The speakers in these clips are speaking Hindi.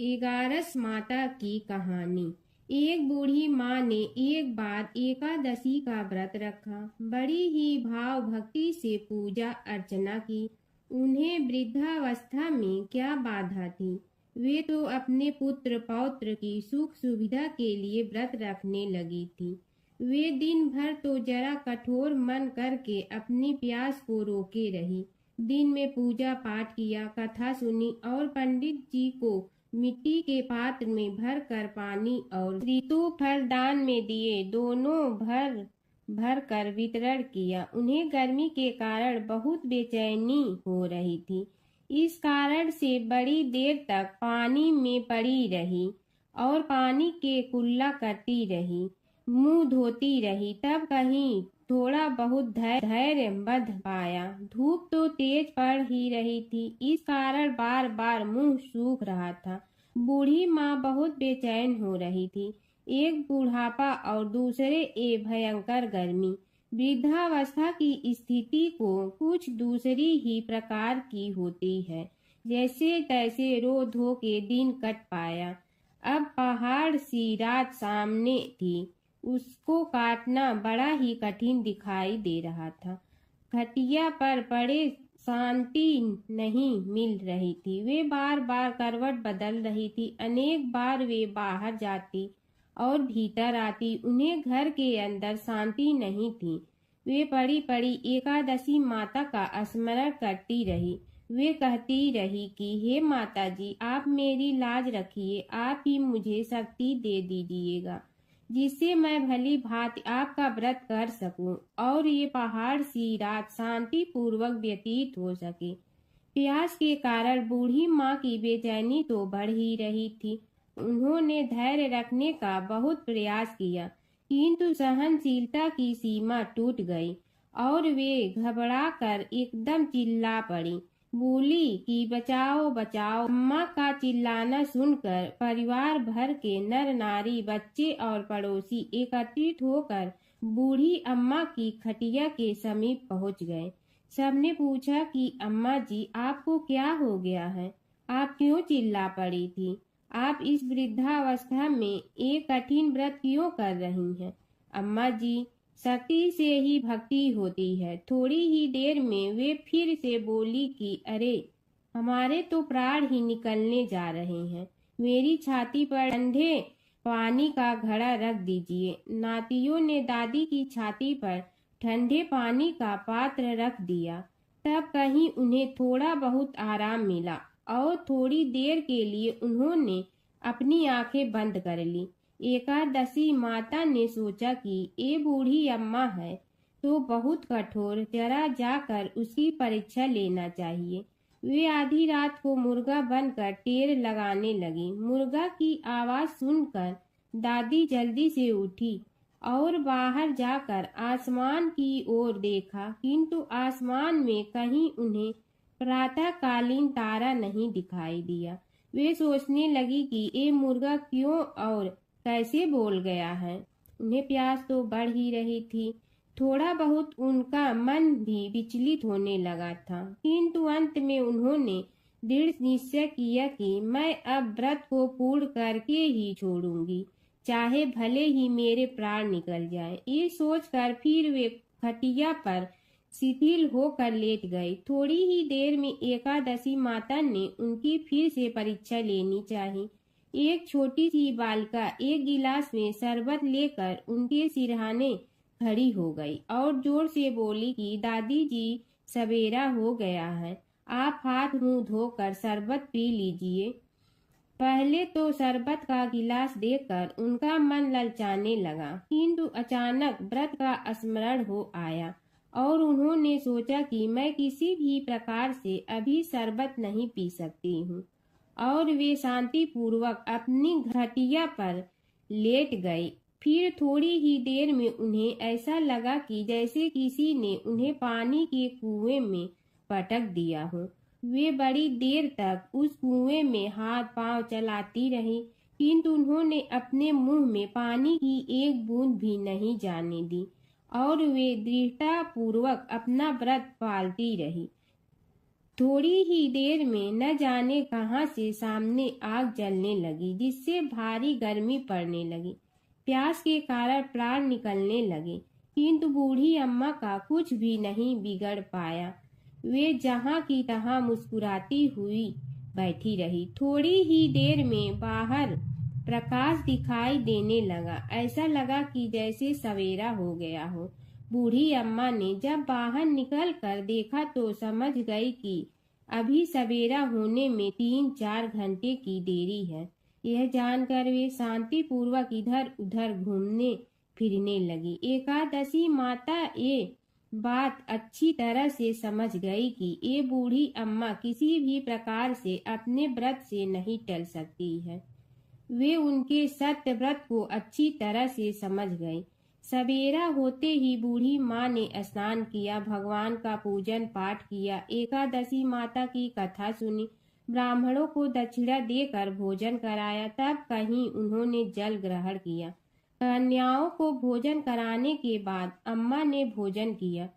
एगारस माता की कहानी। एक बूढ़ी माँ ने एक बार एकादशी का व्रत रखा। बड़ी ही भाव भक्ति से पूजा अर्चना की। उन्हें वृद्धावस्था में क्या बाधा थी। वे तो अपने पुत्र पौत्र की सुख सुविधा के लिए व्रत रखने लगी थी। वे दिन भर तो जरा कठोर मन करके अपनी प्यास को रोके रही। दिन में पूजा पाठ किया, कथा सुनी और पंडित जी को मिट्टी के पात्र में भर कर पानी और ऋतु फल दान में दिए। दोनों भर भर कर वितरण किया। उन्हें गर्मी के कारण बहुत बेचैनी हो रही थी। इस कारण से बड़ी देर तक पानी में पड़ी रही और पानी के कुल्ला करती रही, मुंह धोती रही। तब कहीं थोड़ा बहुत धैर्य बंध पाया। धूप तो तेज पड़ ही रही थी, इस कारण बार बार मुंह सूख रहा था। बूढ़ी माँ बहुत बेचैन हो रही थी। एक बुढ़ापा और दूसरे भयंकर गर्मी। वृद्धावस्था की स्थिति को कुछ दूसरी ही प्रकार की होती है। जैसे तैसे रो धो के दिन कट पाया। अब पहाड़ सी रात सामने थी, उसको काटना बड़ा ही कठिन दिखाई दे रहा था। खटिया पर पड़े शांति नहीं मिल रही थी। वे बार बार करवट बदल रही थी। अनेक बार वे बाहर जाती और भीतर आती। उन्हें घर के अंदर शांति नहीं थी। वे पड़ी पड़ी एकादशी माता का स्मरण करती रही। वे कहती रही कि हे माता जी, आप मेरी लाज रखिए, आप ही मुझे शक्ति दे दीजिएगा जिससे मैं भली भांति आपका व्रत कर सकूं और ये पहाड़ सी रात शांति पूर्वक व्यतीत हो सके। प्यास के कारण बूढ़ी माँ की बेचैनी तो बढ़ ही रही थी। उन्होंने धैर्य रखने का बहुत प्रयास किया, किंतु सहनशीलता की सीमा टूट गई और वे घबरा कर एकदम चिल्ला पड़ी। बोली कि बचाओ बचाओ। अम्मा का चिल्लाना सुनकर परिवार भर के नर नारी, बच्चे और पड़ोसी एकत्रित होकर बूढ़ी अम्मा की खटिया के समीप पहुंच गए। सबने पूछा कि अम्मा जी, आपको क्या हो गया है? आप क्यों चिल्ला पड़ी थी? आप इस वृद्धावस्था में एक कठिन व्रत क्यों कर रही हैं? अम्मा जी, शक्ति से ही भक्ति होती है। थोड़ी ही देर में वे फिर से बोली कि अरे, हमारे तो प्राण ही निकलने जा रहे हैं। मेरी छाती पर ठंडे पानी का घड़ा रख दीजिए। नातियों ने दादी की छाती पर ठंडे पानी का पात्र रख दिया। तब कहीं उन्हें थोड़ा बहुत आराम मिला और थोड़ी देर के लिए उन्होंने अपनी आंखें बंद कर ली। एकादशी माता ने सोचा कि ये बूढ़ी अम्मा है तो बहुत कठोर, जरा जाकर उसकी परीक्षा लेना चाहिए। वे आधी रात को मुर्गा बनकर टेर लगाने लगी। मुर्गा की आवाज सुनकर दादी जल्दी से उठी और बाहर जाकर आसमान की ओर देखा, किंतु आसमान में कहीं उन्हें प्रातःकालीन तारा नहीं दिखाई दिया। वे सोचने लगी कि ये मुर्गा क्यों और कैसे बोल गया है। उन्हें प्यास तो बढ़ ही रही थी। थोड़ा बहुत उनका मन भी विचलित होने लगा था, किंतु अंत में उन्होंने दृढ़ निश्चय किया कि मैं अब व्रत को पूर्ण करके ही छोड़ूंगी, चाहे भले ही मेरे प्राण निकल जाएं। ये सोचकर फिर वे खटिया पर शिथिल होकर लेट गई। थोड़ी ही देर में एकादशी माता ने उनकी फिर से परीक्षा लेनी चाहिए। एक छोटी सी बालिका एक गिलास में शरबत लेकर उनके सिरहाने खड़ी हो गई और जोर से बोली कि दादी जी, सवेरा हो गया है, आप हाथ मुंह धोकर शरबत पी लीजिए। पहले तो शरबत का गिलास देखकर उनका मन ललचाने लगा, किंतु अचानक व्रत का स्मरण हो आया और उन्होंने सोचा कि मैं किसी भी प्रकार से अभी शरबत नहीं पी सकती हूँ और वे शांति पूर्वक अपनी खटिया पर लेट गई। फिर थोड़ी ही देर में उन्हें ऐसा लगा कि जैसे किसी ने उन्हें पानी के कुएं में पटक दिया हो। वे बड़ी देर तक उस कुएं में हाथ पांव चलाती रही, किंतु उन्होंने अपने मुंह में पानी की एक बूंद भी नहीं जाने दी और वे दृढ़ता पूर्वक अपना व्रत पालती रही। थोड़ी ही देर में न जाने कहां से सामने आग जलने लगी, जिससे भारी गर्मी पड़ने लगी। प्यास के कारण प्राण निकलने लगे, किंतु बूढ़ी अम्मा का कुछ भी नहीं बिगड़ पाया। वे जहां की तहां मुस्कुराती हुई बैठी रही। थोड़ी ही देर में बाहर प्रकाश दिखाई देने लगा। ऐसा लगा कि जैसे सवेरा हो गया हो। बूढ़ी अम्मा ने जब बाहर निकल कर देखा तो समझ गई कि अभी सवेरा होने में 3-4 घंटे की देरी है। यह जानकर वे शांति पूर्वक इधर उधर घूमने फिरने लगी। एकादशी माता ये बात अच्छी तरह से समझ गई कि ये बूढ़ी अम्मा किसी भी प्रकार से अपने व्रत से नहीं टल सकती है। वे उनके सत्य व्रत को अच्छी तरह से समझ गई। सवेरा होते ही बूढ़ी माँ ने स्नान किया, भगवान का पूजन पाठ किया, एकादशी माता की कथा सुनी, ब्राह्मणों को दक्षिणा देकर भोजन कराया। तब कहीं उन्होंने जल ग्रहण किया। कन्याओं को भोजन कराने के बाद अम्मा ने भोजन किया।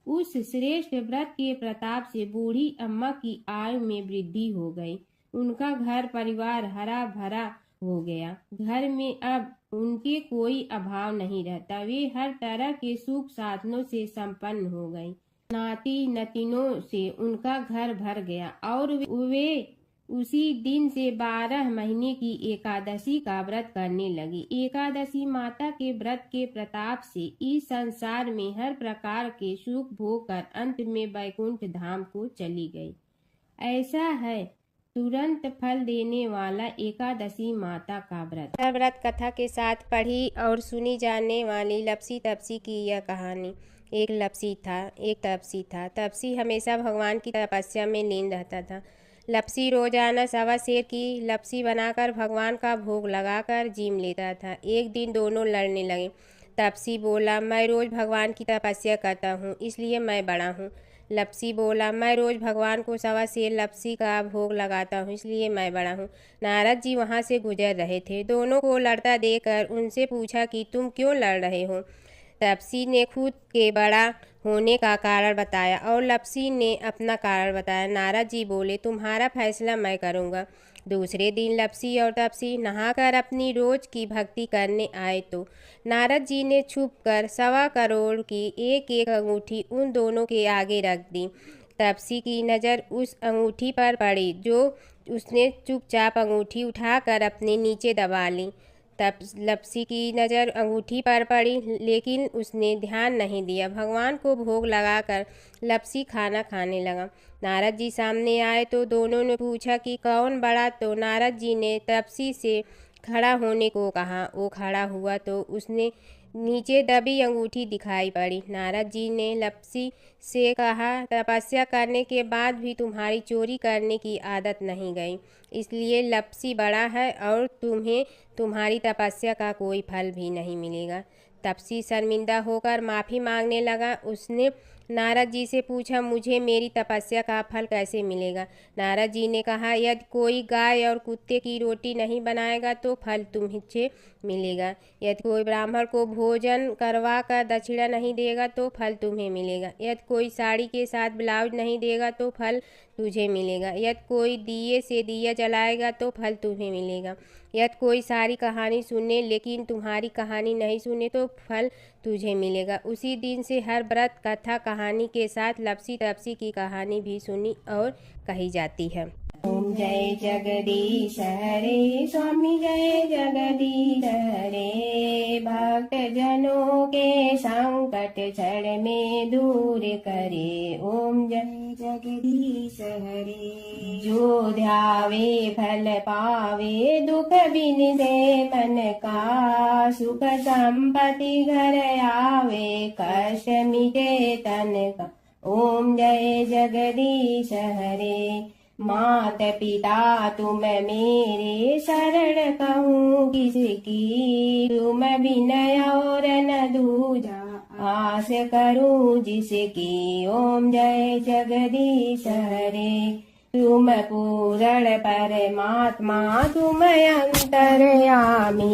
उस श्रेष्ठ व्रत के प्रताप से बूढ़ी अम्मा की आयु में वृद्धि हो गई। उनका घर परिवार हरा भरा हो गया। घर में अब उनके कोई अभाव नहीं रहता। वे हर तरह के सुख साधनों से संपन्न हो गई। नाती नतिनों से उनका घर भर गया और वे उसी दिन से 12 महीने की एकादशी का व्रत करने लगी। एकादशी माता के व्रत के प्रताप से इस संसार में हर प्रकार के सुख भोग कर अंत में वैकुंठ धाम को चली गई। ऐसा है तुरंत फल देने वाला एकादशी माता का व्रत। व्रत कथा के साथ पढ़ी और सुनी जाने वाली लपसी तपसी की यह कहानी। एक लपसी था, एक तपसी था। तपसी हमेशा भगवान की तपस्या में लीन रहता था। लपसी रोजाना 1.25 सेर की लपसी बनाकर भगवान का भोग लगाकर जीम लेता था। एक दिन दोनों लड़ने लगे। तपसी बोला, मैं रोज भगवान की तपस्या करता हूँ, इसलिए मैं बड़ा हूँ। लपसी बोला, मैं रोज भगवान को 1.25 सेर लपसी का भोग लगाता हूँ, इसलिए मैं बड़ा हूँ। नारद जी वहाँ से गुजर रहे थे। दोनों को लड़ता देखकर उनसे पूछा कि तुम क्यों लड़ रहे हो। तपसी ने खुद के बड़ा होने का कारण बताया और लपसी ने अपना कारण बताया। नारद जी बोले, तुम्हारा फैसला मैं करूँगा। दूसरे दिन लपसी और तपसी नहाकर अपनी रोज की भक्ति करने आए तो नारद जी ने छुपकर 1.25 करोड़ की एक एक अंगूठी उन दोनों के आगे रख दी। तपसी की नज़र उस अंगूठी पर पड़ी जो उसने चुपचाप अंगूठी उठाकर अपने नीचे दबा ली। तब लपसी की नज़र अंगूठी पर पड़ी, लेकिन उसने ध्यान नहीं दिया। भगवान को भोग लगाकर लपसी खाना खाने लगा। नारद जी सामने आए तो दोनों ने पूछा कि कौन बड़ा, तो नारद जी ने तपसी से खड़ा होने को कहा। वो खड़ा हुआ तो उसने नीचे दबी अंगूठी दिखाई पड़ी। नारद जी ने लपसी से कहा, तपस्या करने के बाद भी तुम्हारी चोरी करने की आदत नहीं गई, इसलिए लपसी बड़ा है और तुम्हें तुम्हारी तपस्या का कोई फल भी नहीं मिलेगा। तपसी शर्मिंदा होकर माफ़ी मांगने लगा। उसने नारद जी से पूछा, मुझे मेरी तपस्या का फल कैसे मिलेगा। नारद जी ने कहा, यदि कोई गाय और कुत्ते की रोटी नहीं बनाएगा तो फल तुम्हें मिलेगा। यदि कोई ब्राह्मण को भोजन करवा कर दक्षिणा नहीं देगा तो फल तुम्हें मिलेगा। यदि कोई साड़ी के साथ ब्लाउज नहीं देगा तो फल तुझे मिलेगा। यदि कोई दिए से दिया जलाएगा तो फल तुम्हें मिलेगा। यदि कोई सारी कहानी सुने लेकिन तुम्हारी कहानी नहीं सुने तो फल तुझे मिलेगा। उसी दिन से हर व्रत कथा कहानी के साथ लपसी तपसी की कहानी भी सुनी और कही जाती है। ओम जय जगदीश हरे, स्वामी जय जगदीश हरे। भक्त जनों के संकट क्षण में दूर करे। ओम जय जगदीश हरे। जो ध्यावे फल पावे, दुख बिन दे मन का। सुख संपत्ति घर आवे, कष्ट मिटे तन का। ओम जय जगदीश हरे। मात पिता तुम मेरे, शरण कहूँ किसकी। तुम विनय और न दूजा, आस करूँ जिसकी। ओम जय जगदीश हरे। तुम पूर्ण परमात्मा, तुम अंतर्यामी।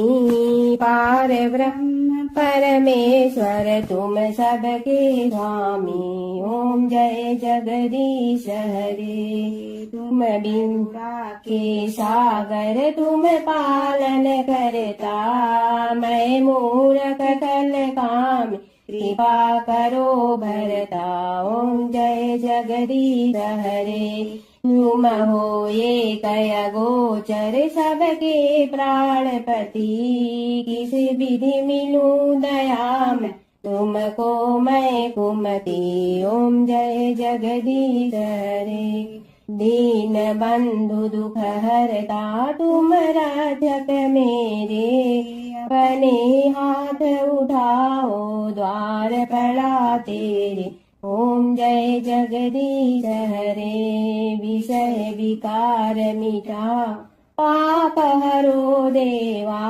पार ब्रह्म परमेश्वर तुम सबके स्वामी, ओम जय जगदीश हरे। तुम बिंदा के सागर तुम पालन करता, मैं मूरख कल काम कृपा करो भरता, ओम जय जगदीश हरे। तुम हो ये कय गोचर सबके प्राणपति, किस विधि मिलूं दया में तुमको मैं कुमति, ओम जय जगदीश हरे। दीन बंधु दुख हरता तुम रक्षक मेरे, अपने हाथ उठाओ द्वार पड़ा तेरे, ओम जय जगदीश हरे। विषय विकार मिटा पाप हरो देवा,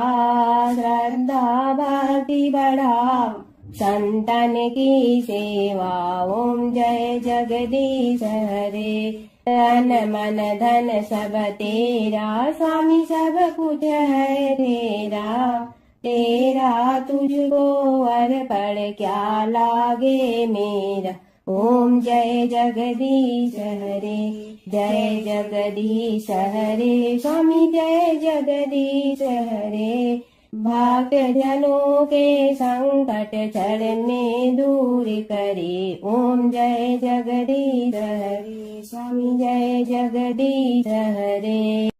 श्रद्धा भक्ति बढ़ाओ संतन की सेवा, ओम जय जगदीश हरे। तन मन धन सब तेरा स्वामी, सब कुछ है तेरा, तेरा तुझको अर्पण क्या लागे मेरा, ओम जय जगदीश हरे। जय जगदीश हरे स्वामी, जय जगदीश हरे। भक्त जनों के संकट चढ़ने दूर करे, ओम जय जगदीश हरे स्वामी, जय जगदीश हरे।